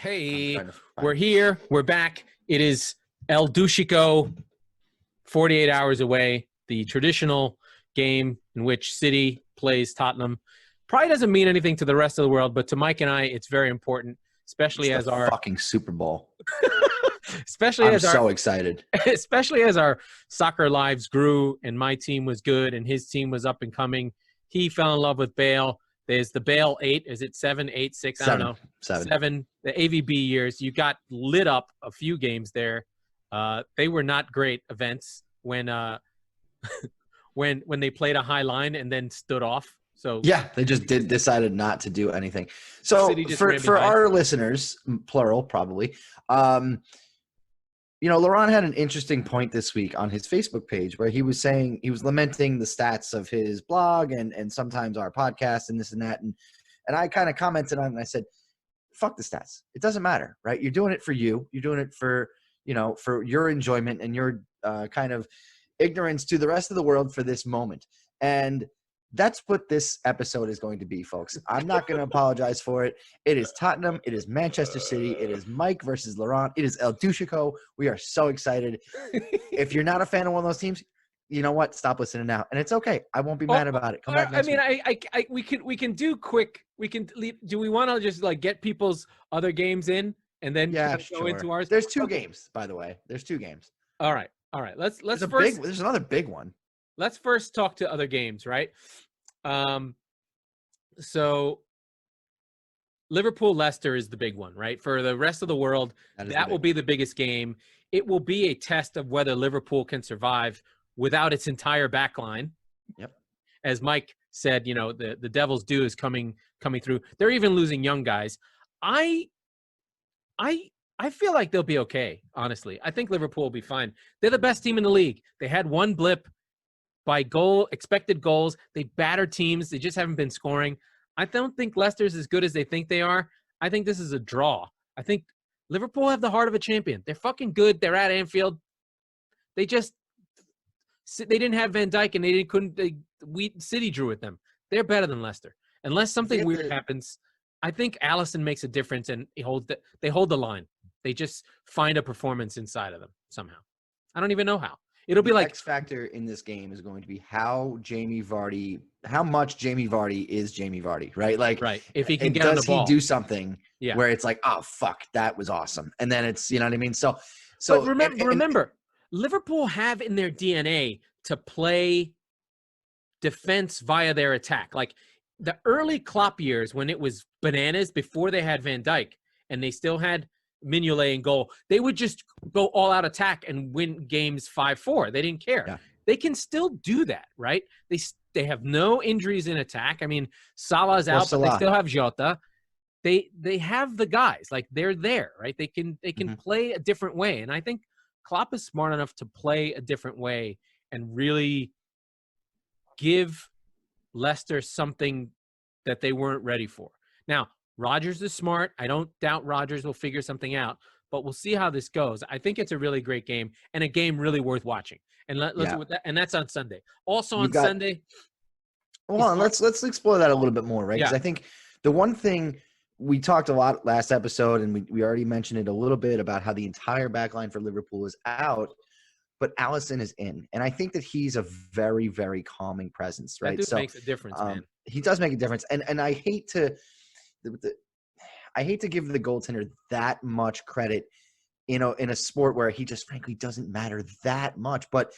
Hey, we're here. We're back. It is El Douchico, 48 hours away. The traditional game in which City plays Tottenham. Probably doesn't mean anything to the rest of the world, but to Mike and I, it's very important, especially it's as the our fucking Super Bowl. I'm so excited. Especially as our soccer lives grew and my team was good and his team was up and coming. He fell in love with Bale. There's the Bale 8. Is it 7, 8, 6? I don't know. Seven. The AVB years. You got lit up a few games there. They were not great events when when they played a high line and then stood off. So yeah, they just decided not to do anything. So for our listeners, plural probably, Laurent had an interesting point this week on his Facebook page where he was saying he was lamenting the stats of his blog and sometimes our podcast and this and that. And I kind of commented on it and I said, fuck the stats. It doesn't matter, right? You're doing it for you. You're doing it for your enjoyment and your kind of ignorance to the rest of the world for this moment. And that's what this episode is going to be, folks. I'm not going to apologize for it. It is Tottenham. It is Manchester City. It is Mike versus Laurent. It is El Douchico. We are so excited. If you're not a fan of one of those teams, you know what? Stop listening now. And it's okay. I won't be mad about it. Come back next week. We can do quick. Do we want to just like get people's other games in and then go into ours? There's two games, by the way. There's two games. All right. Let's there's another big one. Let's first talk to other games, right? So Liverpool-Leicester is the big one, right? For the rest of the world, that will be the biggest game. It will be a test of whether Liverpool can survive without its entire back line. Yep. As Mike said, the Devil's due is coming through. They're even losing young guys. I feel like they'll be okay, honestly. I think Liverpool will be fine. They're the best team in the league. They had one blip by expected goals. They batter teams. They just haven't been scoring. I don't think Leicester's as good as they think they are. I think this is a draw. I think Liverpool have the heart of a champion. They're fucking good. They're at Anfield. They didn't have Van Dijk and City drew with them. They're better than Leicester. Unless something weird happens, I think Alisson makes a difference and they hold the line. They just find a performance inside of them somehow. I don't even know how. It'll be like X factor in this game is going to be how much Jamie Vardy is Jamie Vardy, right? Like, right. If he can get on the ball, does he do something where it's like, oh fuck, that was awesome, and then it's, you know what I mean? So but remember, Liverpool have in their DNA to play defense via their attack. Like the early Klopp years when it was bananas before they had Van Dijk and they still had Mignolet in goal, they would just go all out attack and win games 5-4. They didn't care. Yeah. They can still do that, right? They have no injuries in attack. I mean, Salah's out, but they still have Jota. They have the guys, like they're there, right? They can play a different way, and I think Klopp is smart enough to play a different way and really give Leicester something that they weren't ready for. Now, Rodgers is smart. I don't doubt Rodgers will figure something out, but we'll see how this goes. I think it's a really great game and a game really worth watching. And and that's on Sunday. Also on Sunday. Well, let's explore that a little bit more, right? Because I think the one thing we talked a lot last episode, and we already mentioned it a little bit about how the entire back line for Liverpool is out, but Alisson is in. And I think that he's a very, very calming presence, right? That dude makes a difference, man. He does make a difference. And I hate to give the goaltender that much credit, in a sport where he just frankly doesn't matter that much. But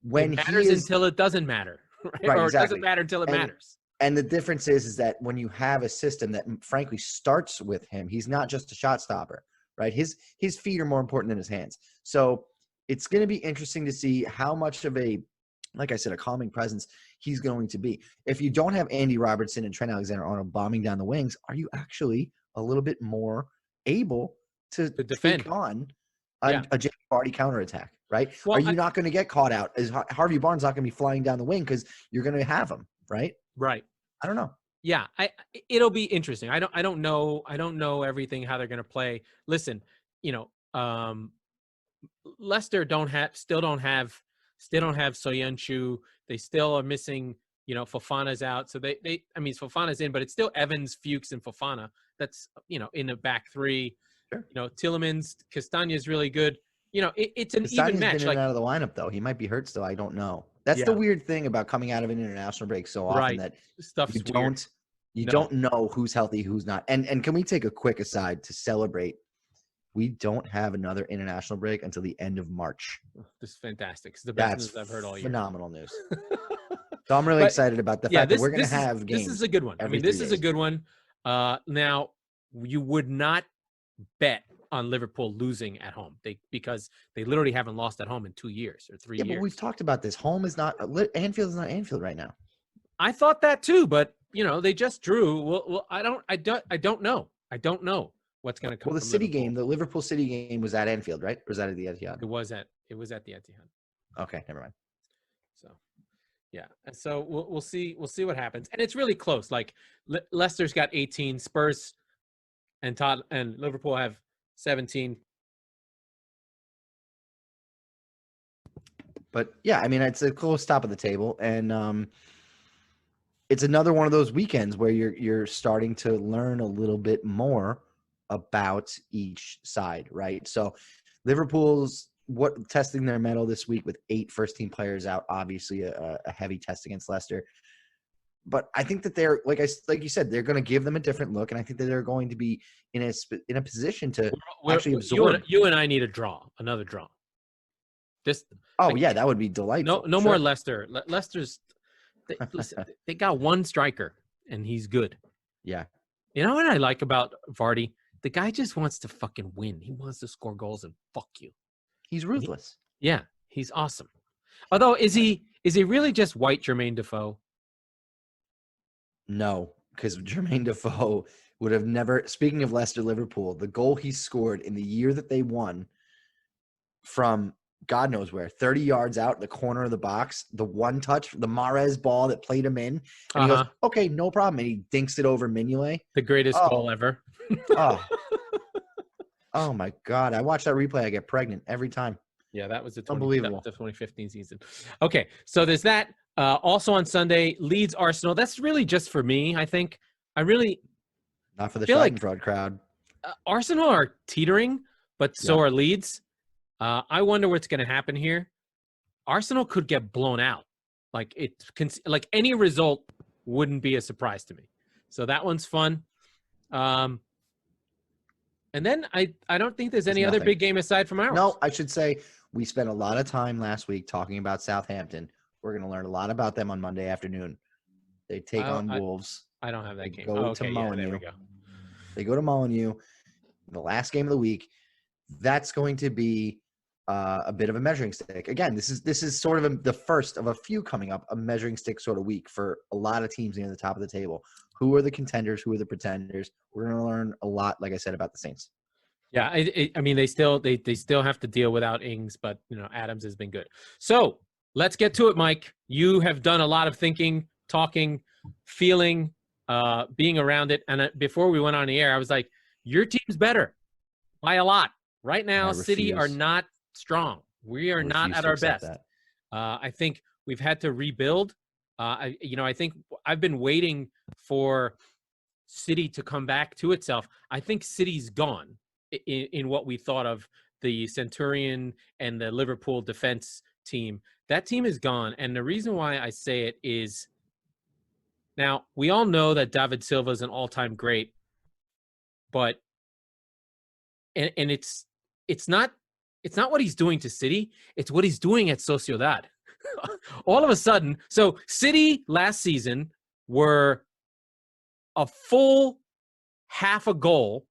when it matters until it doesn't matter, right? Or exactly. It doesn't matter until it matters. And the difference is that when you have a system that frankly starts with him, he's not just a shot stopper, right? His feet are more important than his hands. So it's going to be interesting to see how much of like I said, a calming presence he's going to be. If you don't have Andy Robertson and Trent Alexander-Arnold bombing down the wings, are you actually a little bit more able to defend on a Jamie Vardy counterattack, right? Well, are you not going to get caught out? Is Harvey Barnes not going to be flying down the wing because you're going to have him, right? Right. I don't know. Yeah, it'll be interesting. I don't know everything how they're going to play. Listen, Leicester still don't have Soyuncu. They still are missing, Fofana's out. So Fofana's in, but it's still Evans, Fuchs, and Fofana. That's, in the back three. Sure. Tielemans, Castagna is really good. It's an even Castagna's match. been in Like, and out of the lineup though. He might be hurt still. I don't know. That's the yeah, weird thing about coming out of an international break so often right. that Stuff's you weird. don't know who's healthy, who's not. And can we take a quick aside to celebrate? We don't have another international break until the end of March. This is fantastic. It's the best That's news I've heard all year. phenomenal news. So I'm really But, excited about the fact that we're going to have games. This is a good one. I mean, this is a good one. Now, you would not bet on Liverpool losing at home because they literally haven't lost at home in 2 years or 3 years. Yeah, but we've talked about this. Home is not Anfield is not Anfield right now. I thought that too, but they just drew. Well, I don't know. I don't know what's going to come. Well, the City game, the Liverpool City game was at Anfield, right? Or was that at the Etihad? It was at the Etihad. Okay, never mind. So, yeah. And so we'll see what happens. And it's really close. Like Leicester's got 18, Spurs and Liverpool have 17. But yeah, I mean, it's a close top of the table, and it's another one of those weekends where you're starting to learn a little bit more about each side, right? So Liverpool's testing their mettle this week with 8 first-team players out, obviously a heavy test against Leicester. But I think that they're like you said, they're going to give them a different look, and I think that they're going to be in a position to actually absorb. You and I need another draw. That would be delightful. No more Leicester. Leicester's they got one striker and he's good. Yeah. You know what I like about Vardy? The guy just wants to fucking win. He wants to score goals and fuck you. He's ruthless. He's awesome. Although, is he really just white Jermaine Defoe? No, because Jermaine Defoe would have never. Speaking of Leicester Liverpool, the goal he scored in the year that they won from God knows where, 30 yards out the corner of the box, the one touch, the Mahrez ball that played him in. And he goes, okay, no problem. And he dinks it over Mignolet. The greatest goal ever. Oh my God. I watch that replay. I get pregnant every time. Yeah, that was unbelievable. The 2015 season. Okay, so there's that. Also on Sunday, Leeds Arsenal. That's really just for me, I think. Not for the Schadenfreude crowd. Arsenal are teetering, but so are Leeds. I wonder what's going to happen here. Arsenal could get blown out. Like any result wouldn't be a surprise to me. So that one's fun. And then I don't think there's any other big game aside from ours. No, I should say we spent a lot of time last week talking about Southampton. We're going to learn a lot about them on Monday afternoon. They take on Wolves. I don't have that game. Go to Molineux. There we go. They go to Molineux. The last game of the week. That's going to be a bit of a measuring stick. Again, this is sort of the first of a few coming up, a measuring stick sort of week for a lot of teams near the top of the table. Who are the contenders? Who are the pretenders? We're going to learn a lot, like I said, about the Saints. Yeah, I mean, they still have to deal without Ings, but Adams has been good. So let's get to it, Mike. You have done a lot of thinking, talking, feeling, being around it. And before we went on the air, I was like, your team's better by a lot. Right now, City are not strong. We are not at our best. I think we've had to rebuild. I think I've been waiting for City to come back to itself. I think City's gone in what we thought of the Centurion and the Liverpool defense team. That team is gone. And the reason why I say it is, now we all know that David Silva is an all-time great, but and it's not what he's doing to City. It's what he's doing at Sociedad. All of a sudden, so City last season were a full half a goal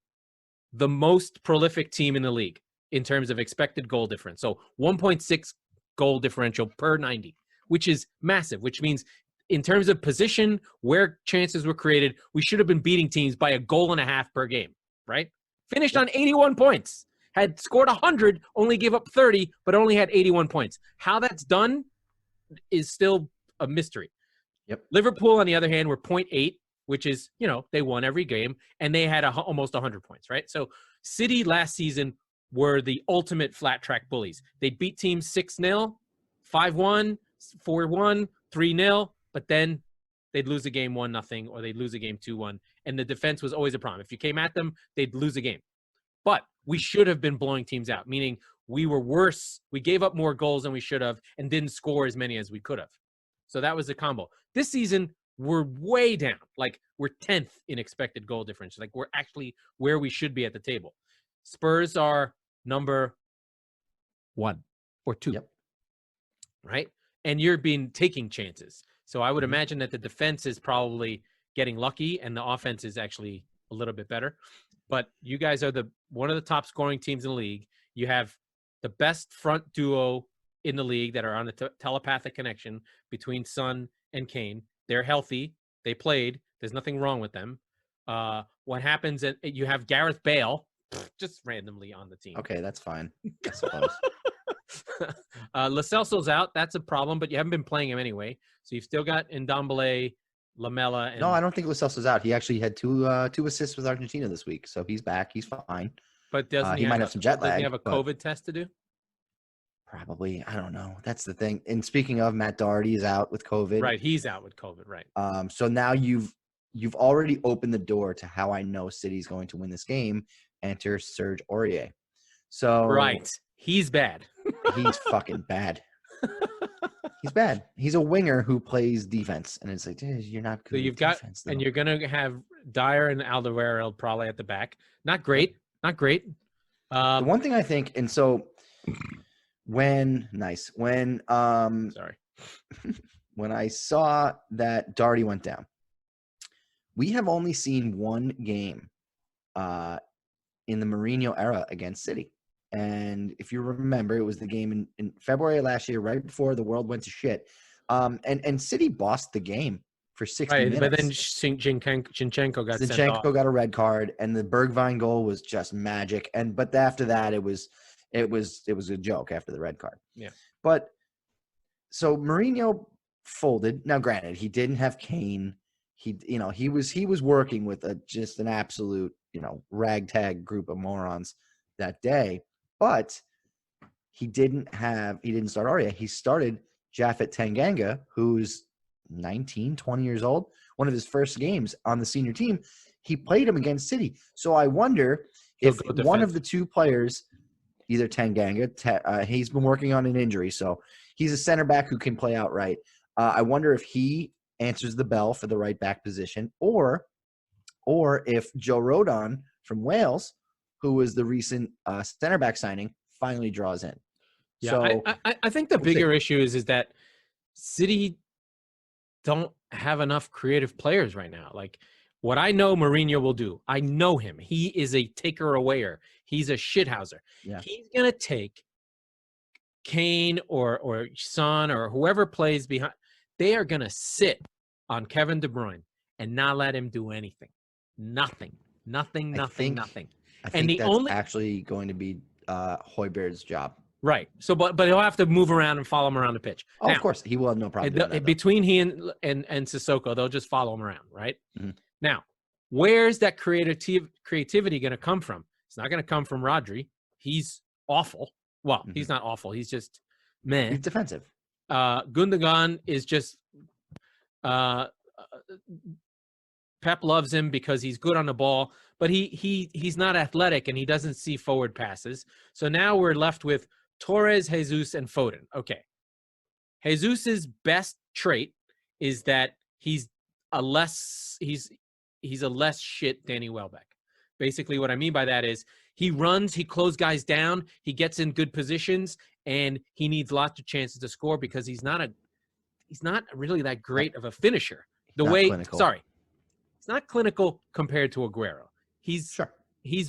the most prolific team in the league in terms of expected goal difference. So 1.6 goal differential per 90, which is massive, which means in terms of position, where chances were created, we should have been beating teams by a goal and a half per game, right? Finished on 81 points. Had scored 100, only gave up 30, but only had 81 points. How that's done is still a mystery. Yep. Liverpool, on the other hand, were 0.8, which is, they won every game, and they had almost 100 points, right? So City last season were the ultimate flat track bullies. They'd beat teams 6-0, 5-1, 4-1, 3-0, but then they'd lose a game 1-0, or they'd lose a game 2-1, and the defense was always a problem. If you came at them, they'd lose a game. But we should have been blowing teams out, meaning we were worse. We gave up more goals than we should have and didn't score as many as we could have. So that was the combo. This season, we're way down. Like, we're 10th in expected goal difference. Like, we're actually where we should be at the table. Spurs are number 1 or 2. Yep. Right? And you're taking chances. So I would imagine that the defense is probably getting lucky and the offense is actually a little bit better. But you guys are one of the top scoring teams in the league. You have the best front duo in the league that are on a telepathic connection between Son and Kane. They're healthy. They played. There's nothing wrong with them. What happens, you have Gareth Bale just randomly on the team. Okay, that's fine, I suppose. Lo Celso's out. That's a problem, but you haven't been playing him anyway. So you've still got Ndombele, Lamela. And... No, I don't think Lo Celso's out. He actually had two assists with Argentina this week, so he's back. He's fine. But doesn't he might have some jet lag? Doesn't he have a COVID test to do? Probably. I don't know. That's the thing. And speaking of, Matt Doherty is out with COVID. Right, he's out with COVID. Right. So now you've already opened the door to how I know City's going to win this game. Enter Serge Aurier. So right, he's bad. He's fucking bad. He's bad. He's a winger who plays defense, and it's like, dude, you're not good. So you've got, defense, and you're gonna have Dyer and Alderweireld probably at the back. Not great. Not great. The one thing I think, and so when when I saw that Doherty went down, we have only seen one game in the Mourinho era against City. And if you remember, it was the game in February of last year, right before the world went to shit. And City bossed the game for 60 minutes. But then Zinchenko got sent off. Got a red card, and the Bergwijn goal was just magic. But after that, it was a joke after the red card. Yeah. But so Mourinho folded. Now, granted, he didn't have Kane. He was working with just an absolute ragtag group of morons that day. But he didn't start Aurier. He started Japhet Tanganga, who's 19, 20 years old. One of his first games on the senior team, he played him against City. So I wonder if one of the two players, either Tanganga, he's been working on an injury, so he's a center back who can play outright. I wonder if he answers the bell for the right back position, or if Joe Rodon from Wales, who was the recent center back signing, finally draws in. Yeah, so, I think the bigger issue is that City don't have enough creative players right now. Like, what I know Mourinho will do, I know him. He is a taker-awayer. He's a shithouser. Yeah. He's going to take Kane or Son or whoever plays behind. They are going to sit on Kevin De Bruyne and not let him do anything. Nothing. I think that's actually going to be Højbjerg's job. Right. So, but he'll have to move around and follow him around the pitch. Oh, now, of course, he will have no problem doing that, between he and Sissoko, they'll just follow him around, right? Mm-hmm. Now, where's that creativity going to come from? It's not going to come from Rodri. He's awful. Well, he's not awful. He's just meh. He's defensive. Gundogan is just Pep loves him because he's good on the ball, but he's not athletic and he doesn't see forward passes. So now we're left with Torres, Jesus, and Foden. Okay. Jesus's best trait is that he's a less shit Danny Welbeck. Basically what I mean by that is he runs, he closes guys down, he gets in good positions, and he needs lots of chances to score because he's not really that great of a finisher. It's not clinical compared to Aguero. He's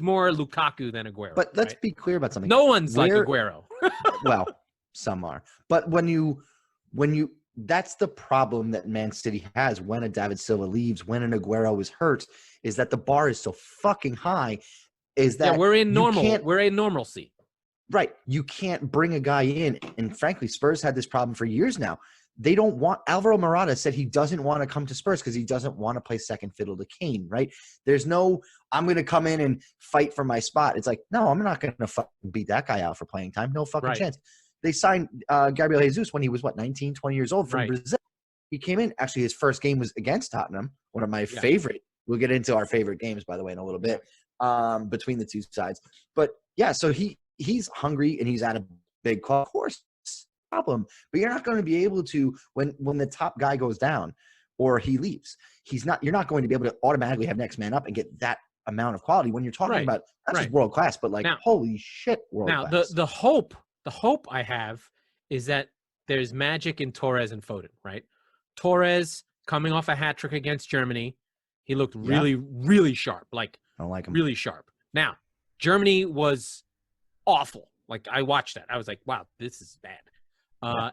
more Lukaku than Aguero. But let's be clear about something. No one's like Aguero. Well, some are. But when you that's the problem that Man City has when a David Silva leaves, when an Aguero is hurt, is that the bar is so fucking high. Is that we're in normalcy. Right. You can't bring a guy in. And frankly, Spurs had this problem for years now. They don't want – Alvaro Morata said he doesn't want to come to Spurs because he doesn't want to play second fiddle to Kane, right? There's no – I'm going to come in and fight for my spot. It's like, no, I'm not going to fucking beat that guy out for playing time. No fucking chance. They signed Gabriel Jesus when he was, 19, 20 years old from Brazil. He came in. Actually, his first game was against Tottenham, one of my favorite. We'll get into our favorite games, by the way, in a little bit between the two sides. But Yeah, so he's hungry and he's at a big call. Of course, problem. But you're not going to be able to when the top guy goes down or he leaves. You're not going to be able to automatically have next man up and get that amount of quality when you're talking about not just world class, but like holy shit, world class. The hope I have is that there's magic in Torres and Foden, right? Torres coming off a hat trick against Germany, he looked really, really sharp. Like I don't like him. Really sharp. Now, Germany was awful. Like I watched that, I was like, wow, this is bad.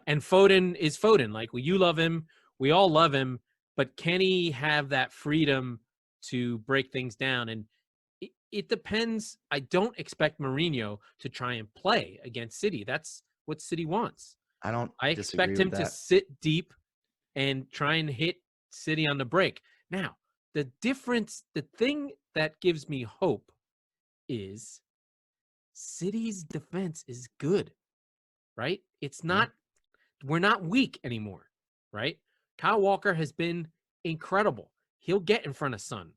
And Foden is Foden. Like you love him, we all love him, but can he have that freedom to break things down? And it depends. I don't expect Mourinho to try and play against City. That's what City wants. I expect him to sit deep and try and hit City on the break. Now, the thing that gives me hope is City's defense is good, right? It's not, we're not weak anymore, right? Kyle Walker has been incredible. He'll get in front of Son.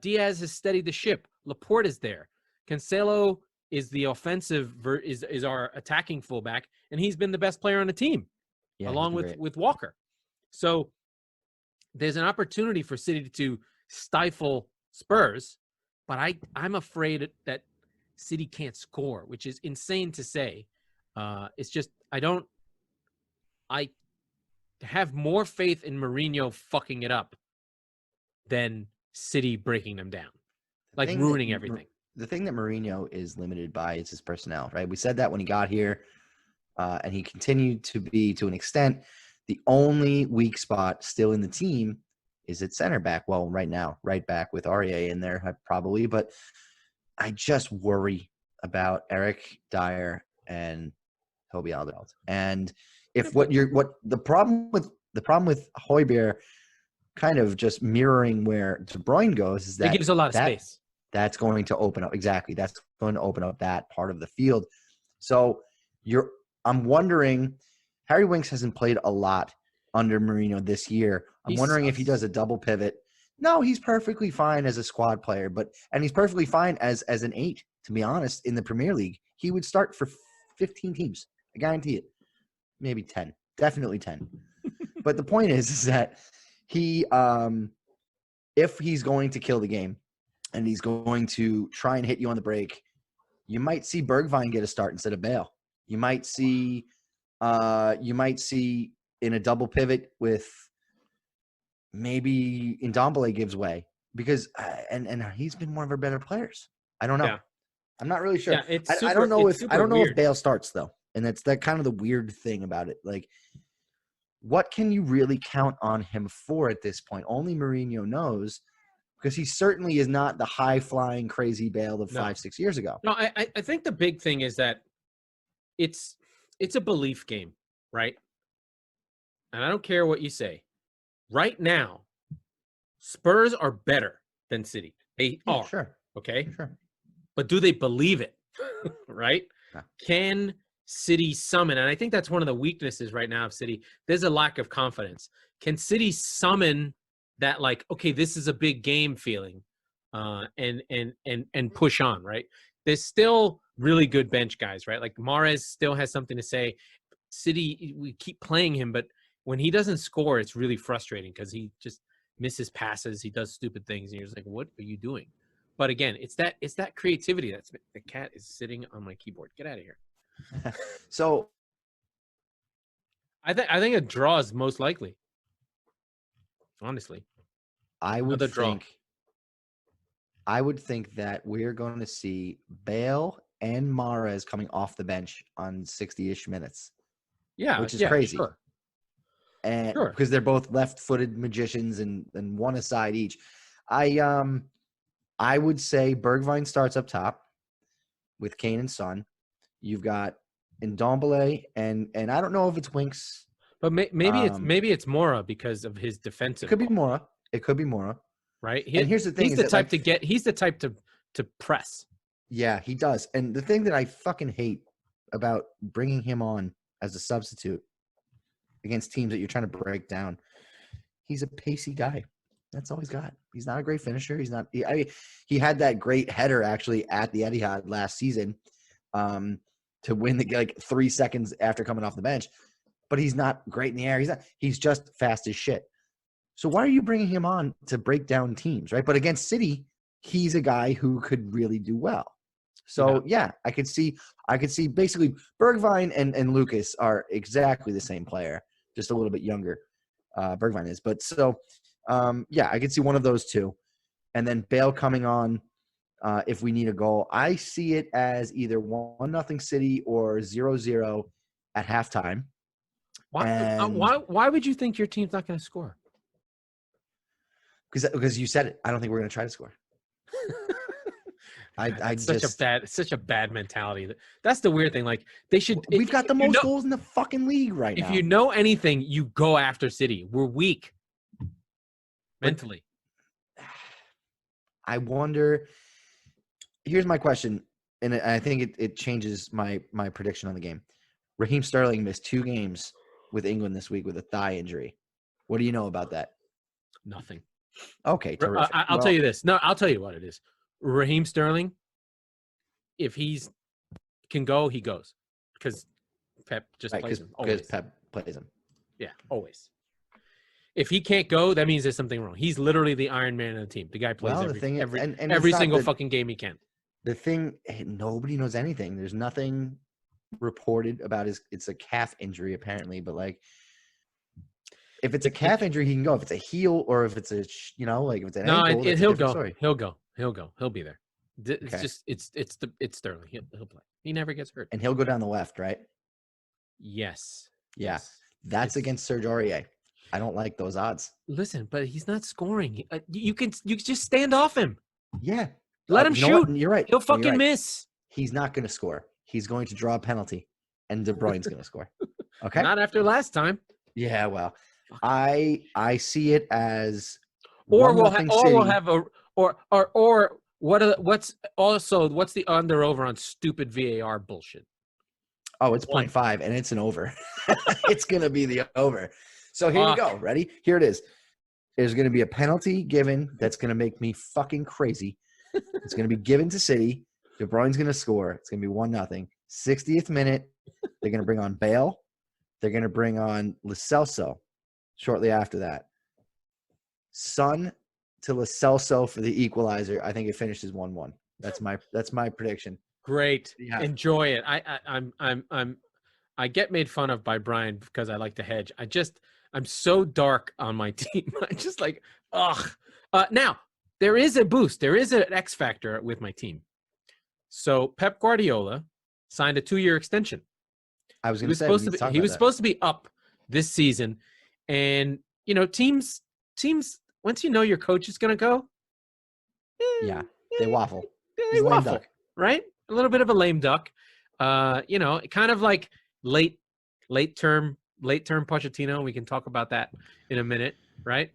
Diaz has steadied the ship. Laporte is there. Cancelo is the offensive, is our attacking fullback, and he's been the best player on the team, along with Walker. So there's an opportunity for City to stifle Spurs, but I'm afraid that City can't score, which is insane to say. It's just I have more faith in Mourinho fucking it up than City breaking them down, like ruining everything. The thing that Mourinho is limited by is his personnel, right? We said that when he got here, and he continued to be, to an extent, the only weak spot still in the team is at center back. Well, right now, right back with Aurier in there, probably. But I just worry about Eric Dyer and Toby Alderweireld. And if the problem with Højbjerg kind of just mirroring where De Bruyne goes is that it gives a lot of space. That's going to open up That's going to open up that part of the field. So I'm wondering, Harry Winks hasn't played a lot under Mourinho this year. I'm wondering if he does a double pivot. No, he's perfectly fine as a squad player, and he's perfectly fine as an 8, to be honest, in the Premier League. He would start for 15 teams. I guarantee it. Maybe 10. Definitely 10. But the point is that he, if he's going to kill the game and he's going to try and hit you on the break, you might see Bergwijn get a start instead of Bale. You might see in a double pivot with maybe Ndombele gives way because and he's been one of our better players. I don't know. Yeah. I'm not really sure. Yeah, I don't know if Bale starts though, and that's that kind of the weird thing about it. Like, what can you really count on him for at this point? Only Mourinho knows, because he certainly is not the high flying crazy Bale of 5-6 years ago. No, I think the big thing is that it's a belief game, right? And I don't care what you say. Right now, Spurs are better than City. They are. Sure. Okay? Sure. But do they believe it? Right? No. Can City summon, and I think that's one of the weaknesses right now of City, there's a lack of confidence. Can City summon that, like, okay, this is a big game feeling, and push on, right? There's still really good bench guys, right? Like Mahrez still has something to say. City, we keep playing him, but when he doesn't score, it's really frustrating because he just misses passes. He does stupid things, and you're just like, what are you doing? But again, it's that creativity. That's the cat is sitting on my keyboard. Get out of here. So I think a draw is most likely. Honestly, I would think that we're going to see Bale and Mahrez coming off the bench on 60-ish minutes. Yeah, which is crazy. Sure. And because they're both left-footed magicians and one aside each. I would say Bergwijn starts up top with Kane and Son. You've got Ndombele and I don't know if it's Winks. But maybe it's Mora because of his defensive. It could be Mora. Right? And here's the thing: he's the type to press. Yeah, he does. And the thing that I fucking hate about bringing him on as a substitute against teams that you're trying to break down, he's a pacey guy. That's all he's got. He's not a great finisher. He's not. He had that great header actually at the Etihad last season to win the like 3 seconds after coming off the bench. But he's not great in the air. He's just fast as shit. So why are you bringing him on to break down teams, right? But against City, he's a guy who could really do well. So yeah, I could see basically Bergwijn and Lucas are exactly the same player, just a little bit younger. Bergwijn is, but so yeah, I could see one of those two, and then Bale coming on if we need a goal. I see it as either 1-0 City or 0-0 at halftime. Why would you think your team's not going to score? Because you said it. I don't think we're going to try to score. Such a bad mentality. That's the weird thing. Like they should. We've got the most goals in the fucking league right now. If you know anything, you go after City. We're weak mentally. I wonder. Here's my question, and I think it changes my prediction on the game. Raheem Sterling missed 2 games with England this week with a thigh injury. What do you know about that? Nothing. Okay, terrific. I'll tell you this. No, I'll tell you what it is. Raheem Sterling, if he's can go, he goes. Because Pep just plays him. Because Pep plays him. Yeah, always. If he can't go, that means there's something wrong. He's literally the Iron Man of the team. The guy plays every single fucking game he can. The thing, nobody knows anything. There's nothing reported about it's a calf injury apparently, but like if it's a calf injury, he can go. If it's a heel or if it's a if it's an ankle, he'll go. Story. He'll go. He'll be there. It's just it's Sterling. He'll play. He never gets hurt. And he'll go down the left, right? Yes. Yeah. Yes. That's against Serge Aurier. I don't like those odds. Listen, but he's not scoring. You can just stand off him. Yeah. Let him shoot. You're right. He'll fucking miss. He's not going to score. He's going to draw a penalty, and De Bruyne's going to score. Okay. Not after last time. Yeah. Well, I see it as what's the under over on stupid VAR bullshit? Oh, it's 0.5 and it's an over. It's going to be the over. So here you go. Ready? Here it is. There's going to be a penalty given that's going to make me fucking crazy. It's going to be given to City. De Bruyne's going to score. It's going to be 1-0. 60th minute, they're going to bring on Bale. They're going to bring on Lo Celso shortly after that. Son to Lo Celso for the equalizer. I think it finishes 1-1. That's my prediction. Great. Yeah. Enjoy it. I get made fun of by Brian because I like to hedge. I'm so dark on my team. I'm just like, ugh. Now, there is a boost. There is an X factor with my team. So Pep Guardiola signed a 2-year extension. I was going to say he was supposed to be up this season, and teams once you know your coach is going to go, they waffle. They waffle, duck. Right? A little bit of a lame duck. Kind of like late term Pochettino. We can talk about that in a minute, right?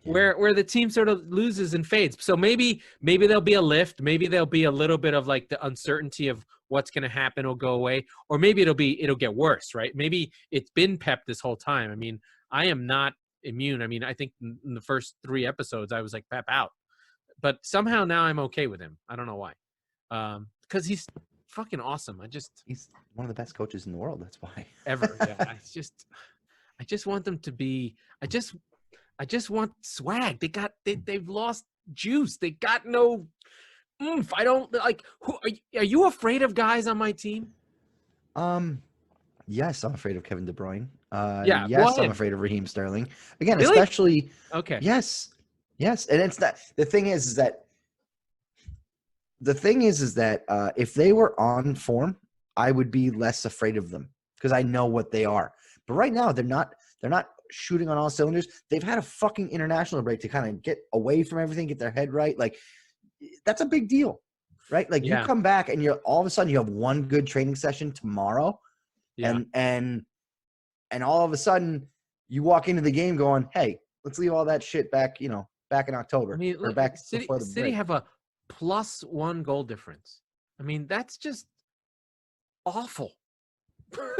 Yeah. Where the team sort of loses and fades. So maybe there'll be a lift. Maybe there'll be a little bit of like the uncertainty of what's going to happen will go away, or maybe it'll get worse, right? Maybe it's been Pep this whole time. I mean, I am not immune. I mean, I think in the first 3 episodes I was like Pep out, but somehow now I'm okay with him. I don't know why. Because he's fucking awesome. He's one of the best coaches in the world. That's why. Ever. Yeah. I just want them to be. I just want swag. They've lost juice. They got no oomph. I don't like. Are you afraid of guys on my team? Yes, I'm afraid of Kevin De Bruyne. Yes, I'm afraid of Raheem Sterling. Again, really? Especially. Okay. Yes, and it's that. The thing is that if they were on form, I would be less afraid of them because I know what they are. But right now, they're not shooting on all cylinders. They've had a fucking international break to kind of get away from everything, get their head right. Like, that's a big deal, right? Like, you come back and you're all of a sudden you have one good training session tomorrow, and all of a sudden you walk into the game going, "Hey, let's leave all that shit back in October." I mean, or back before the City break. have a +1 goal difference. I mean, that's just awful.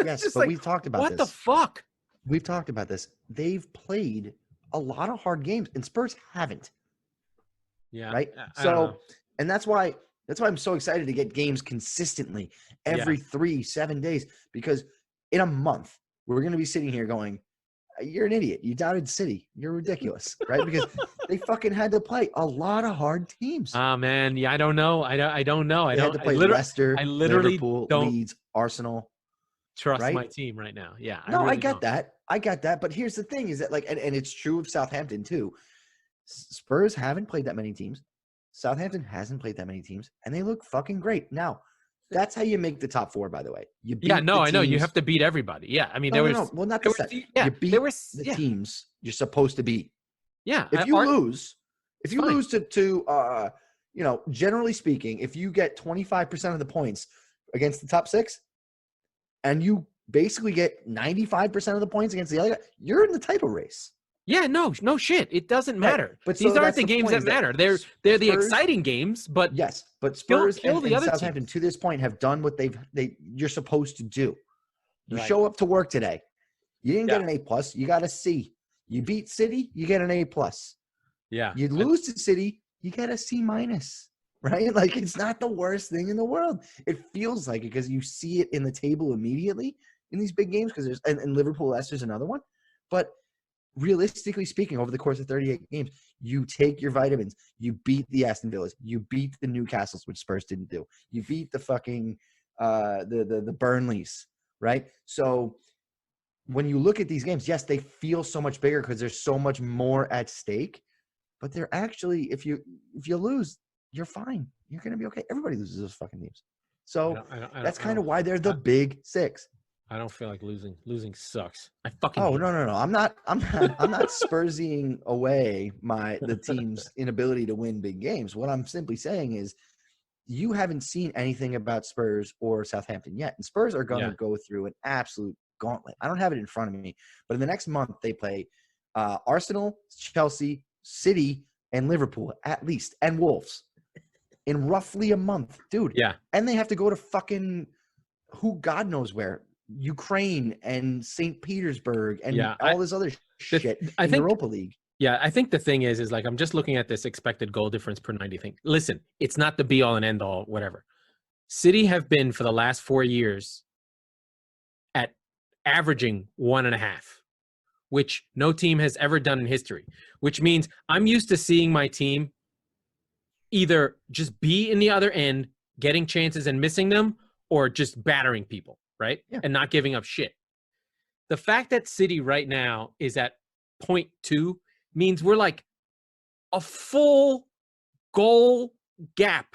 Yes, but we've talked about this. What the fuck? We've talked about this. They've played a lot of hard games, and Spurs haven't. Yeah. Right. I don't So, know. and that's why I'm so excited to get games consistently every 3-7 days, because in a month we're going to be sitting here going, you're an idiot. You doubted City. You're ridiculous. Right. Because they fucking had to play a lot of hard teams. Oh man. Yeah. I don't know. I don't know. They had to play Leicester, I literally Liverpool, don't Leeds, Arsenal. trust Right? my team right now. Yeah. No, really I get don't. that. I get that. But here's the thing is that, like, and it's true of Southampton too. Spurs haven't played that many teams. Southampton hasn't played that many teams, and they look fucking great. Now, that's how you make the top 4, by the way. You beat Yeah, no, the I know. You teams- have to beat everybody. Yeah. I mean, No. Well, not the set. Yeah, You beat the teams you're supposed to beat. Yeah. If you lose to generally speaking, if you get 25% of the points against the top 6, and you basically get 95% of the points against the other guy, you're in the title race. Yeah, no shit. It doesn't matter. Right. But these so aren't that's the games point, that is that matter. They're the Spurs- exciting games, but Yes, but Spurs kill the and other Southampton teams. to this point have done what you're supposed to do. You Right. show up to work today. You didn't get Yeah. an A+, you got a C. You beat City, you get an A+. Yeah. You lose to City, you get a C-, right? Like, it's not the worst thing in the world. It feels like it because you see it in the table immediately in these big games, because there's and Liverpool, Leicester's another one. But realistically speaking, over the course of 38 games, you take your vitamins. You beat the Aston Villas. You beat the Newcastles, which Spurs didn't do. You beat the fucking the Burnleys, right? So when you look at these games, yes, they feel so much bigger because there's so much more at stake. But they're actually, if you lose, you're fine. You're gonna be okay. Everybody loses those fucking games. So that's kind of why they're the big 6. I don't feel like losing. Losing sucks. I fucking. Oh, no. I'm not Spursying away the team's inability to win big games. What I'm simply saying is you haven't seen anything about Spurs or Southampton yet. And Spurs are going to go through an absolute gauntlet. I don't have it in front of me, but in the next month they play Arsenal, Chelsea, City, and Liverpool at least, and Wolves in roughly a month, dude. Yeah. And they have to go to fucking who God knows where. Ukraine and St. Petersburg and all this other shit in Europa League. Yeah, I think the thing is like, I'm just looking at this expected goal difference per 90 thing. Listen, it's not the be all and end all, whatever. City have been for the last 4 years at averaging 1.5, which no team has ever done in history, which means I'm used to seeing my team either just be in the other end, getting chances and missing them, or just battering people. Right? Yeah. And not giving up shit. The fact that City right now is at 0.2 means we're like a full goal gap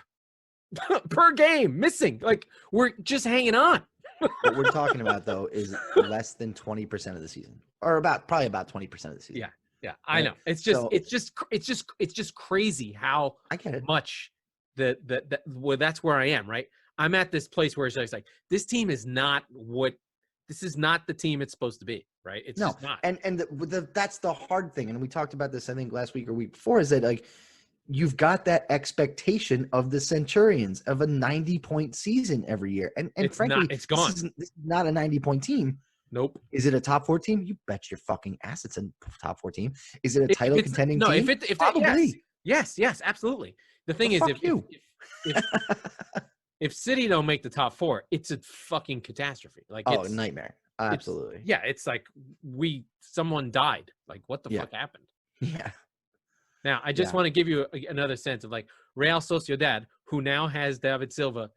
per game missing. Like, we're just hanging on. What we're talking about, though, is less than 20% of the season, or probably about 20% of the season. Yeah, I know. It's just crazy how I get it. much well, that's where I am, right? I'm at this place where it's just like, this team is not this is not the team it's supposed to be, right? It's just not. And that's the hard thing. And we talked about this, I think, last week or week before, is that, like, you've got that expectation of the Centurions of a 90-point season every year. And frankly, it's gone. This is not a 90-point team. Nope. Is it a top 4 team? You bet your fucking ass it's a top 4 team. Is it a title contending team? No, if probably. Yes, absolutely. The thing is, if City don't make the top 4, it's a fucking catastrophe. Like, it's a nightmare. Absolutely. It's like someone died. Like, what the fuck happened? Yeah. Now, I just want to give you another sense of, like, Real Sociedad, who now has David Silva,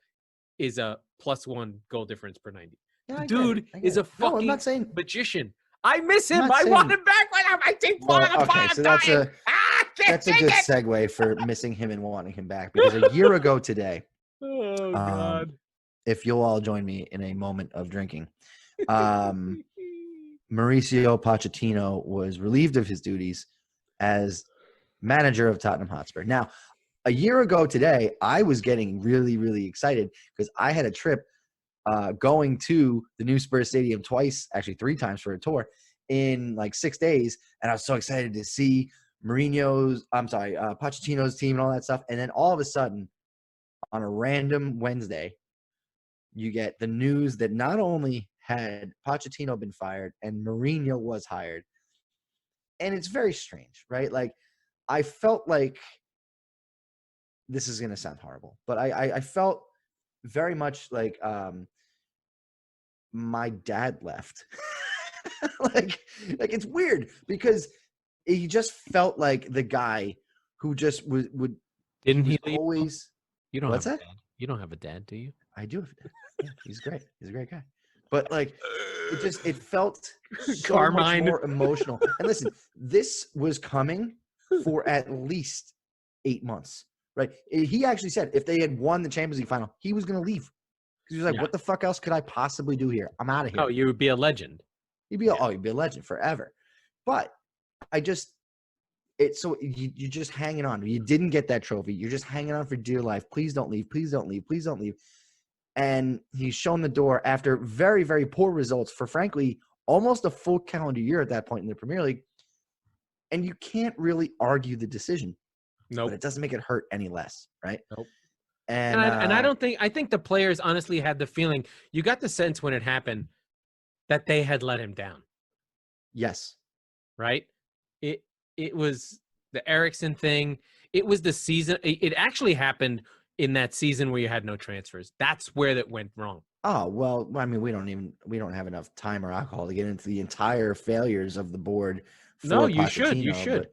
is a +1 goal difference per 90. Yeah, the dude is a fucking I'm not saying, magician. I miss him. I want him back right now. My team's falling apart. So that's a good segue for missing him and wanting him back, because a year ago today, oh God, if you'll all join me in a moment of drinking, Mauricio Pochettino was relieved of his duties as manager of Tottenham Hotspur. Now, a year ago today, I was getting really, really excited because I had a trip going to the new Spurs Stadium twice, actually 3 times for a tour in like 6 days. And I was so excited to see Pochettino's team and all that stuff. And then all of a sudden, on a random Wednesday, you get the news that not only had Pochettino been fired and Mourinho was hired, and it's very strange, right? Like, I felt like, this is going to sound horrible, but I felt very much like my dad left. like it's weird because he just felt like the guy who just would Didn't he he was leave? always. You don't What's have a that? dad. You don't have a dad, do you? I do have a dad. Yeah, he's great. He's a great guy. But like, it felt so much Carmine. more emotional. And listen, this was coming for at least 8 months, right? He actually said if they had won the Champions League final, he was going to leave. He was like, Yeah. what the fuck else could I possibly do here? I'm out of here. Oh, you would be a legend. He'd be a legend forever. But you're just hanging on. You didn't get that trophy. You're just hanging on for dear life. Please don't leave. Please don't leave. Please don't leave. And he's shown the door after very, very poor results for, frankly, almost a full calendar year at that point in the Premier League. And you can't really argue the decision. Nope. But it doesn't make it hurt any less, right? Nope. And I think the players honestly had the feeling, you got the sense when it happened that they had let him down. Yes. Right? It was the Eriksen thing. It was the season. It actually happened in that season where you had no transfers. That's where that went wrong. Oh, well, I mean, we don't have enough time or alcohol to get into the entire failures of the board. No, you should. You should.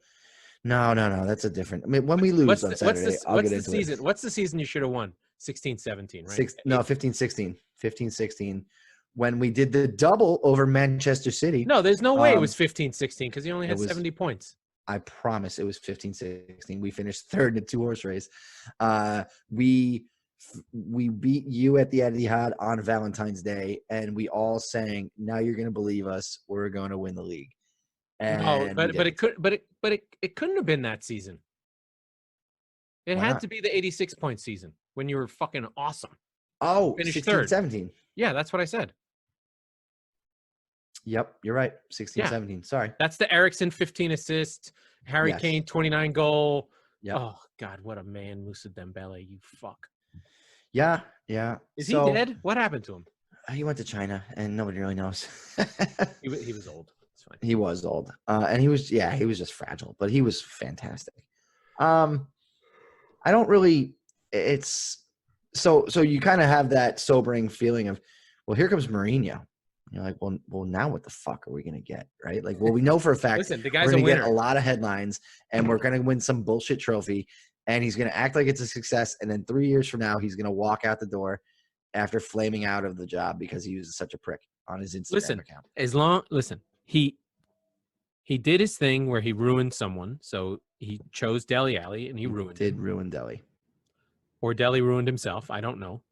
No. That's a different. I mean, when we lose on Saturday, I'll get into it. What's the season you should have won? 16-17, right? 15-16. 15-16. When we did the double over Manchester City. No, there's no way it was 15-16 because you only had 70 points. I promise it was 15-16. We finished third in a 2-horse race. We beat you at the Etihad on Valentine's Day, and we all sang, "Now you're going to believe us. We're going to win the league." And no, it couldn't have been that season. It had to be the 86-point season when you were fucking awesome. Oh, finished 16-17. Yeah, that's what I said. Yep, you're right. 16-17. Sorry. That's the Eriksen 15 assists, Harry Kane 29 goal. Yep. Oh God, what a man, Moussa Dembele, you fuck. Yeah. Is he dead? What happened to him? He went to China, and nobody really knows. he was old. It's fine. He was old, and he was just fragile, but he was fantastic. I don't really. It's so you kind of have that sobering feeling of, well, here comes Mourinho. You're like, well, now what the fuck are we going to get, right? Like, well, we know for a fact Listen, the guy's we're going to a get a lot of headlines, and we're going to win some bullshit trophy, and he's going to act like it's a success, and then 3 years from now, he's going to walk out the door after flaming out of the job because he was such a prick on his Instagram account. He did his thing where he ruined someone, so he chose Dele Alli, and he ruin Dele. Or Dele ruined himself. I don't know.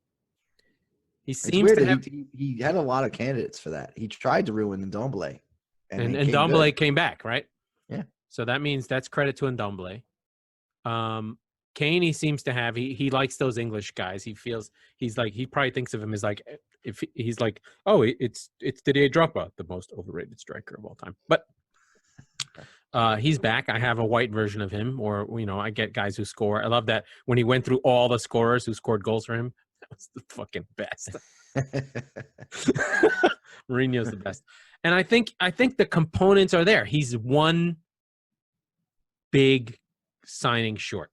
He seems weird to that have. He had a lot of candidates for that. He tried to ruin Ndombele. And Ndombele came back, right? Yeah. So that means that's credit to Ndombele. Kane, he seems to have. He likes those English guys. He probably thinks of him as like, if he's like, oh, it's Didier Drogba, the most overrated striker of all time. But he's back. I have a white version of him, or I get guys who score. I love that when he went through all the scorers who scored goals for him. That was the fucking best. Mourinho's the best. And I think the components are there. He's one big signing short.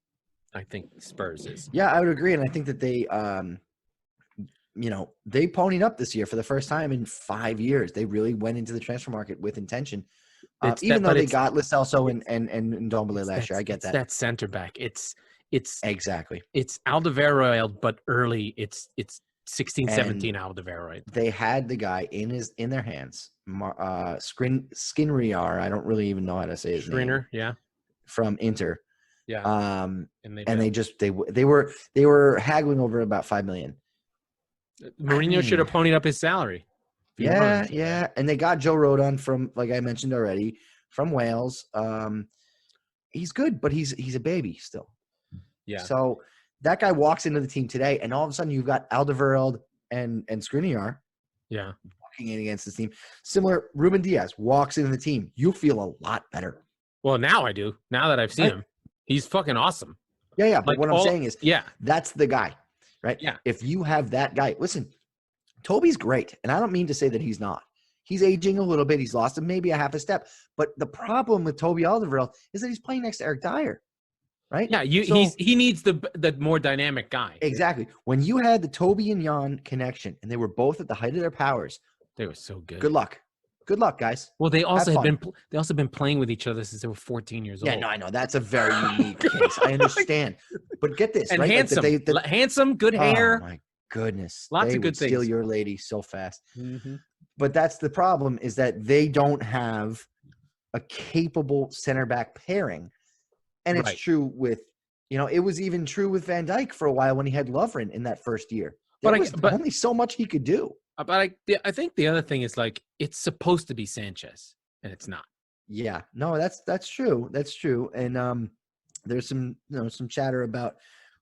I think Spurs is. Yeah, I would agree. And I think that they they ponied up this year for the first time in 5 years. They really went into the transfer market with intention. Even though they got Lo Celso and Ndombele last year. I get that. That center back. It's exactly. It's Alderweireld, but early. It's 16-17 Alderweireld. They had the guy in their hands. Skriniar. I don't really even know how to say his name. Yeah. From Inter. Yeah. They were haggling over about $5 million. Mourinho should have ponied up his salary. Yeah. And they got Joe Rodon from, like I mentioned already, from Wales. He's good, but he's a baby still. Yeah. So that guy walks into the team today, and all of a sudden you've got Alderweireld and Skriniar. Yeah. Walking in against this team. Similar, Ruben Diaz walks into the team. You feel a lot better. Well, now I do. Now that I've seen him, he's fucking awesome. Yeah. But what I'm saying is, that's the guy, right? Yeah. If you have that guy, listen, Toby's great, and I don't mean to say that he's not. He's aging a little bit. He's lost maybe a half a step. But the problem with Toby Alderweireld is that he's playing next to Eric Dyer, right? Yeah, So, he needs the more dynamic guy. exactly. When you had the Toby and Jan connection, and they were both at the height of their powers, They were so good. good luck. Good luck, guys. Well, they also Have had fun. been playing with each other since they were 14 years Yeah, old. no, I know. That's a very unique case. I understand. But get this, And right? handsome, Like good hair. Oh, my goodness. Lots They of good would steal things. your lady so fast. Mm-hmm. But that's the problem, is that they don't have a capable center back pairing. And it's Right. true with, it was even true with Van Dijk for a while when he had Lovren in that first year. There was only so much he could do. But I think the other thing is, like, it's supposed to be Sanchez, and it's not. Yeah, no, that's true. That's true. And there's some chatter about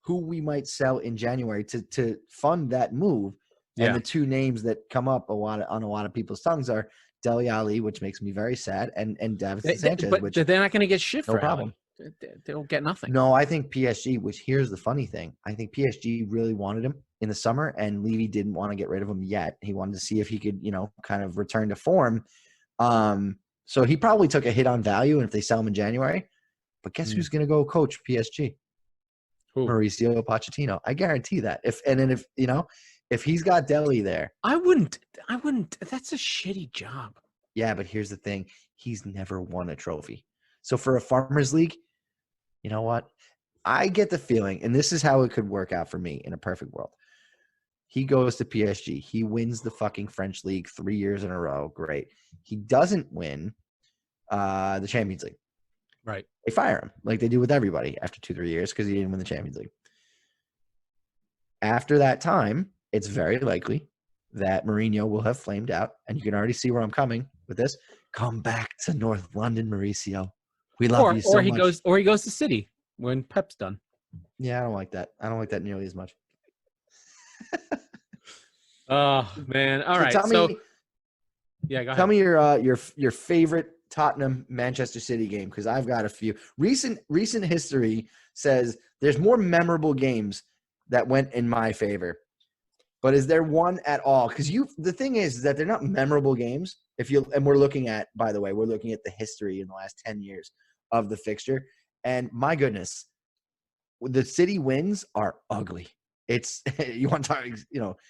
who we might sell in January to fund that move. And the two names that come up on a lot of people's tongues are Dele Alli, which makes me very sad, and Davinson Sanchez. But which they're not going to get shit no for problem. Ali. They don't get nothing. No, I think PSG. Which here's the funny thing: I think PSG really wanted him in the summer, and Levy didn't want to get rid of him yet. He wanted to see if he could, kind of return to form. So he probably took a hit on value, and if they sell him in January, but guess who's going to go coach PSG? Who? Mauricio Pochettino. I guarantee that. If he's got Dele there, I wouldn't. That's a shitty job. yeah. But here's the thing: he's never won a trophy. So for a Farmers League, you know what? I get the feeling, and this is how it could work out for me in a perfect world. He goes to PSG. He wins the fucking French League 3 years in a row. Great. He doesn't win the Champions League. Right. They fire him like they do with everybody after 2-3 years because he didn't win the Champions League. After that time, it's very likely that Mourinho will have flamed out, and you can already see where I'm coming with this. Come back to North London, Mauricio. We love you so much. Or he goes to City when Pep's done. Yeah, I don't like that. I don't like that nearly as much. Oh man! All right. Tell me, yeah, go ahead. Tell me your favorite Tottenham-Manchester City game, because I've got a few. Recent history says there's more memorable games that went in my favor. But is there one at all? Because the thing is that they're not memorable games. We're looking at, by the way, the history in the last 10 years of the fixture. And my goodness, the City wins are ugly. It's you want to talk,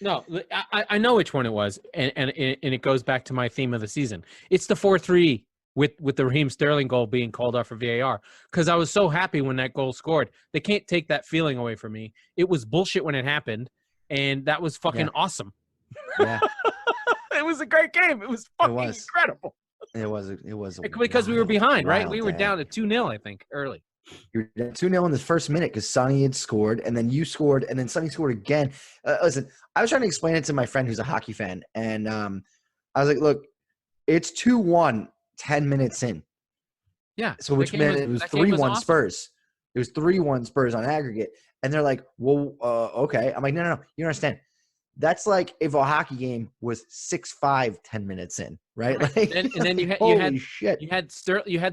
No, I know which one it was, and it goes back to my theme of the season. It's the 4-3 with the Raheem Sterling goal being called off for VAR, because I was so happy when that goal scored. They can't take that feeling away from me. It was bullshit when it happened, and that was fucking awesome. Yeah. It was a great game. It was fucking incredible. It was because we were behind, right? We were day. down to 2-0, I think, early. You were down 2-0 in the first minute because Sonny had scored, and then you scored, and then Sonny scored again. Listen, I was trying to explain it to my friend who's a hockey fan, and I was like, look, it's 2-1 10 minutes in. Yeah. So which meant it was 3-1 awesome. Spurs. It was 3-1 Spurs on aggregate. And they're like, well, okay. I'm like, no. You don't understand. That's like if a hockey game was 6-5 10 minutes in, right? Like, and then you had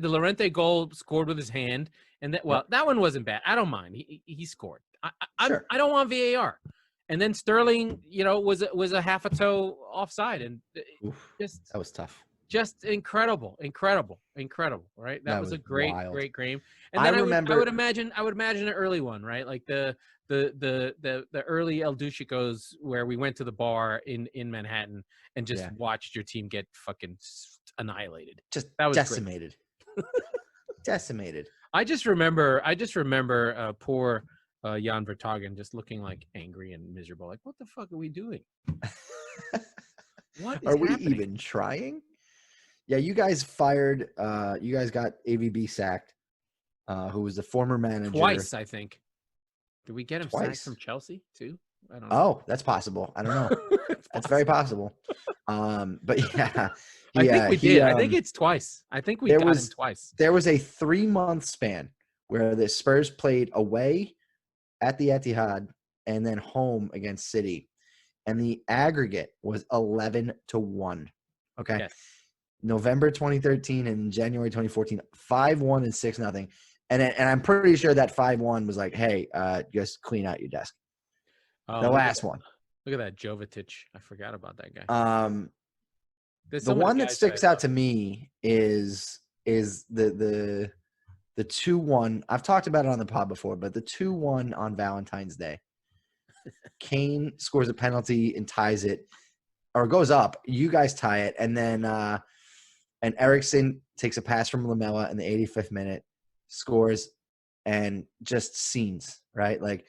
the Laurent goal scored with his hand, and that one wasn't bad. I don't mind. He scored. I don't want VAR. And then Sterling, was a half a toe offside, and that was tough. Just incredible, right? That was a great game. And then I would imagine an early one, right? Like the early El Douchicos, where we went to the bar in Manhattan and just watched your team get fucking annihilated. That was decimated. Decimated. I just remember poor Jan Vertonghen just looking like angry and miserable. Like, what the fuck are we doing? What is happening? We even trying? Yeah, you guys fired. You guys got AVB sacked. Who was the former manager? Twice, I think. Did we get him sacked from Chelsea too? I don't know. Oh, that's possible. I don't know. That's very possible. But yeah, I think we did. I think it's twice. I think we got him twice. There was a 3-month span where the Spurs played away at the Etihad and then home against City, and the aggregate was 11-1. Okay. Yes. November 2013 and January 2014, 5-1 and 6-0. And I'm pretty sure that 5-1 was like, hey, just clean out your desk. The last one. Look at that Jovetic. I forgot about that guy. There's The so many one that guys sticks I out love. to me is the 2-1. I've talked about it on the pod before, but the 2-1 on Valentine's Day. Kane scores a penalty and ties it, or goes up. You guys tie it, and then and Eriksson takes a pass from Lamella in the 85th minute, scores, and just scenes, right? Like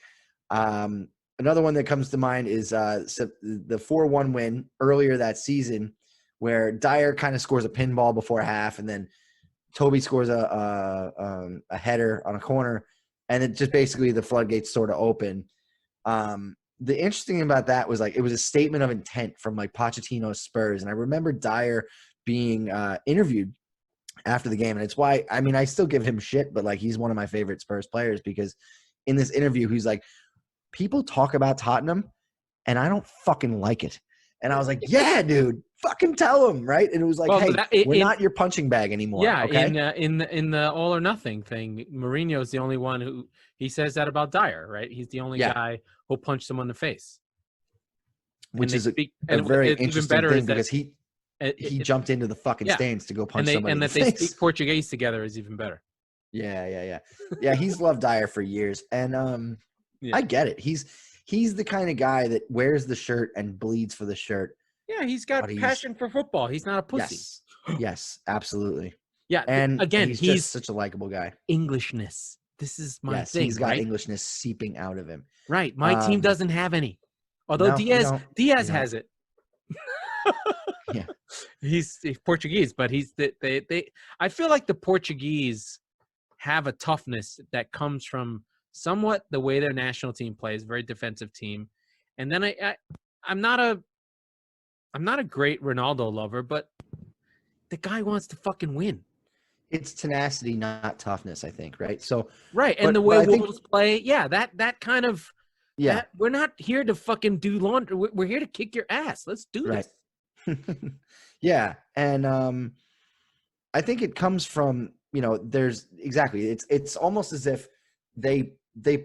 another one that comes to mind is the 4-1 win earlier that season, where Dyer kind of scores a pinball before half, and then Toby scores a header on a corner, and it just basically the floodgates sort of open. The interesting thing about that was like it was a statement of intent from like Pochettino's Spurs, and I remember Dyer being interviewed after the game, and it's why I still give him shit, but like he's one of my favorite Spurs players because in this interview he's like, people talk about Tottenham, and I don't fucking like it. And I was like, yeah, dude, fucking tell him, right? And it was like, we're not your punching bag anymore. Yeah, okay? in the all or nothing thing, Mourinho's the only one who he says that about Dyer, right? He's the only guy who'll punch someone in the face. Which is a very interesting thing because he jumped into the fucking stands to go punch somebody in the face. And that they speak Portuguese together is even better. Yeah. He's loved Dyer for years, and I get it. He's the kind of guy that wears the shirt and bleeds for the shirt. Yeah, he's got passion for football. He's not a pussy. Yes, absolutely. Yeah, and again, he's just such a likable guy. Englishness. This is my thing. He's got Englishness seeping out of him. Right. My team doesn't have any. Although Diaz has it. Yeah. He's Portuguese, but I feel like the Portuguese have a toughness that comes from somewhat the way their national team plays, very defensive team. And then I'm not a great Ronaldo lover, but the guy wants to fucking win. It's tenacity, not toughness, I think, right? So right, and the way Wolves play, that kind of we're not here to fucking do laundry. We're here to kick your ass. Let's do this. Yeah, and I think it comes from it's almost as if they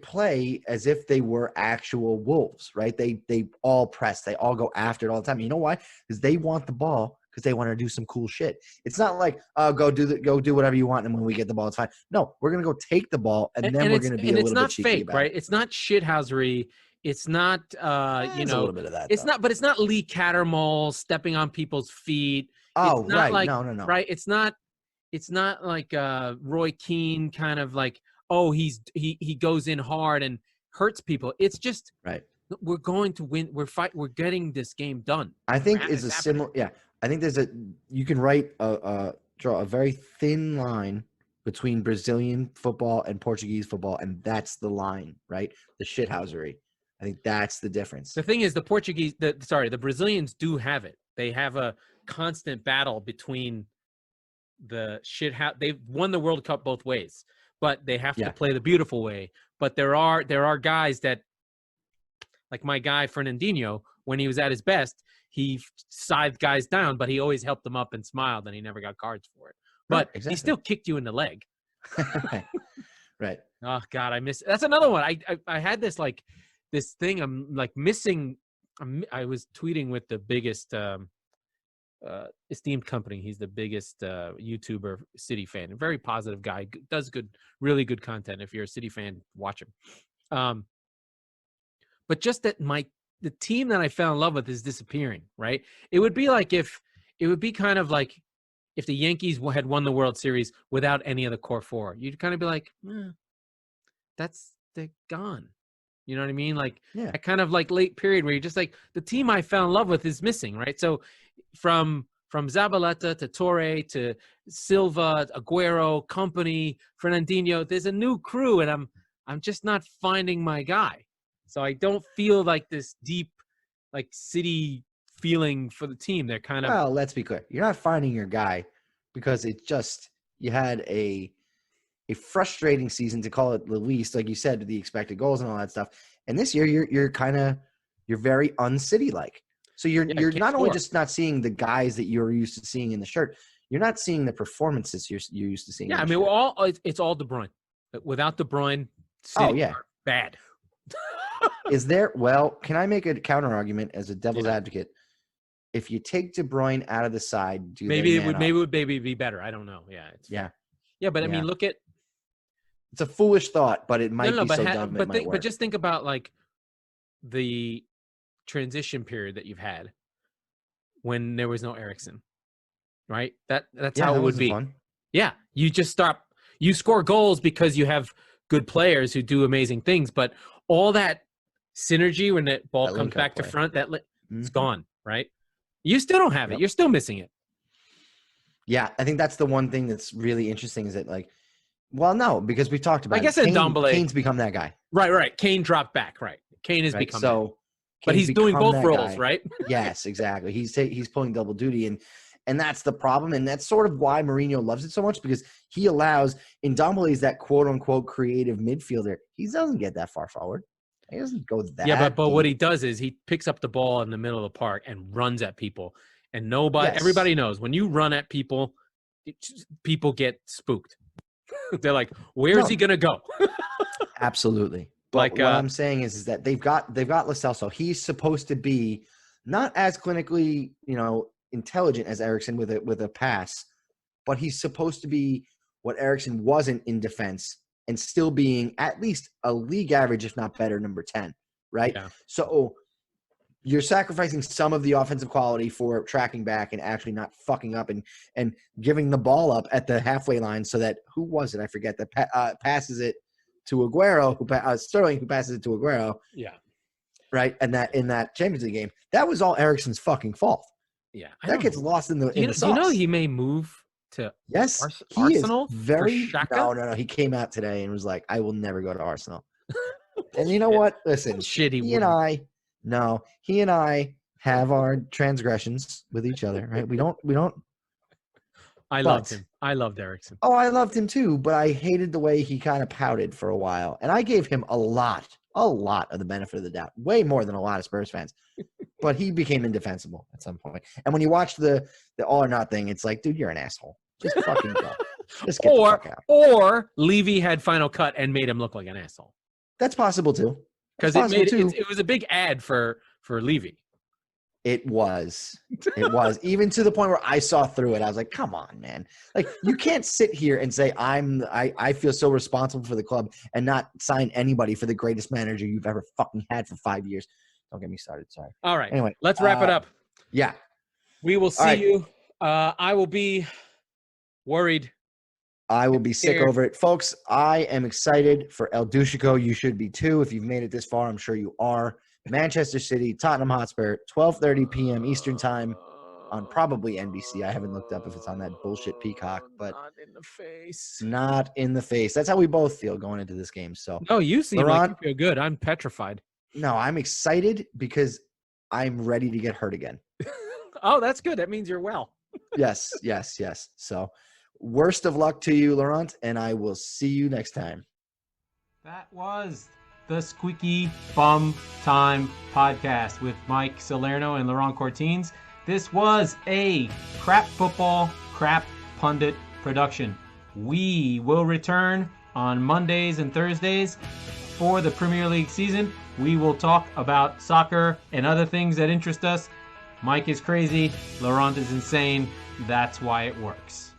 play as if they were actual wolves, right? They all press, they all go after it all the time. You know why? Because they want the ball, because they want to do some cool shit. It's not like go do whatever you want, and when we get the ball, it's fine. No, we're gonna go take the ball, and then we're gonna be a little bit cheeky fake, about right? it. It's not shithousery. It's not a little bit of that. It's not, but it's not Lee Cattermole stepping on people's feet. Oh, it's not right. Like, no. Right. It's not like Roy Keane kind of like, oh, he goes in hard and hurts people. It's just we're going to win. We're getting this game done. I think it's a similar. Yeah, I think you can draw a very thin line between Brazilian football and Portuguese football, and that's the line, right? The shithousery. I think that's the difference. The thing is, the Brazilians do have it. They have a constant battle between the they've won the World Cup both ways, but they have to play the beautiful way. But there are guys that, like my guy Fernandinho, when he was at his best, he scythed guys down, but he always helped them up and smiled, and he never got cards for it. But he still kicked you in the leg. Right. Oh God, I miss. That's another one. I had this this thing. I'm like missing. I was tweeting with the biggest esteemed company. He's the biggest YouTuber City fan. A very positive guy. Does really good content. If you're a City fan, watch him. But just that the team that I fell in love with is disappearing. Right. It would be kind of like if the Yankees had won the World Series without any of the core four. You'd kind of be like, they're gone. You know what I mean? Like that kind of like late period where you're just like, the team I fell in love with is missing, right? So from Zabaleta to Torre to Silva, Aguero, Company, Fernandinho, there's a new crew, and I'm just not finding my guy. So I don't feel like this deep, like City feeling for the team. They're kind of. Well, let's be clear. You're not finding your guy because you had a frustrating season, to call it the least, like you said, with the expected goals and all that stuff. And this year you're very un-City like. So you're not only just not seeing the guys that you're used to seeing in the shirt, you're not seeing the performances you're used to seeing. Yeah, it's all De Bruyne. Without De Bruyne, City are bad. Can I make a counter argument as a devil's advocate? if you take De Bruyne out of the side, maybe it would be better. I don't know. Yeah. But I mean, look at. It's a foolish thought, but it might be but so dumb it might work. But just think about like the transition period that you've had when there was no Eriksen, right? That's how it would be. Fun. Yeah, you just stop. You score goals because you have good players who do amazing things, but all that synergy when the ball comes back to front, it's gone, right? You still don't have it. You're still missing it. Yeah, I think that's the one thing that's really interesting is that like, well, no, because we talked about. I guess Ndombele, Kane's become that guy. Right. Kane dropped back. Right. Kane has become. So, but he's doing both roles, right? Yes, exactly. He's pulling double duty, and that's the problem, and that's sort of why Mourinho loves it so much because he allows Ndombele is that quote unquote creative midfielder. He doesn't get that far forward. He doesn't go that. Yeah, but what he does is he picks up the ball in the middle of the park and runs at people, and everybody knows when you run at people, people get spooked. They're like, "Where is he gonna go?" Absolutely. But what I'm saying is that they've got Lo Celso. He's supposed to be not as clinically, intelligent as Eriksen with a pass, but he's supposed to be what Eriksen wasn't in defense and still being at least a league average, if not better, number 10, right? Yeah. So you're sacrificing some of the offensive quality for tracking back and actually not fucking up and giving the ball up at the halfway line so that – who was it? I forget. That passes it to Aguero, Sterling, who passes it to Aguero. Yeah. Right? And that in that Champions League game, that was all Eriksen's fucking fault. Yeah. That gets lost in the sauce. You know he may move to Arsenal? No. He came out today and was like, I will never go to Arsenal. And you know what? Listen, he and I have our transgressions with each other, right? We don't. I loved him. I loved Eriksen. Oh, I loved him too, but I hated the way he kind of pouted for a while. And I gave him a lot of the benefit of the doubt, way more than a lot of Spurs fans. But he became indefensible at some point. And when you watch the all or not thing, it's like, dude, you're an asshole. Just fucking go. Just get the fuck out. Or Levy had final cut and made him look like an asshole. That's possible too. Because it was a big ad for Levy. It was. Even to the point where I saw through it. I was like, come on, man. Like, you can't sit here and say I feel so responsible for the club and not sign anybody for the greatest manager you've ever fucking had for 5 years. Don't get me started. Sorry. All right. Anyway, let's wrap it up. Yeah. We will see you. I will be worried. I will be sick over it. Folks, I am excited for El Douchico. You should be too. If you've made it this far, I'm sure you are. Manchester City, Tottenham Hotspur, 12:30 p.m. Eastern time on probably NBC. I haven't looked up if it's on that bullshit Peacock, but not in the face. Not in the face. That's how we both feel going into this game. So no, you seem like you feel good. I'm petrified. No, I'm excited because I'm ready to get hurt again. Oh, that's good. That means you're well. Yes. So worst of luck to you, Laurent, and I will see you next time. That was the Squeaky Bum Time Podcast with Mike Salerno and Laurent Cortines. This was a crap football, crap pundit production. We will return on Mondays and Thursdays for the Premier League season. We will talk about soccer and other things that interest us. Mike is crazy. Laurent is insane. That's why it works.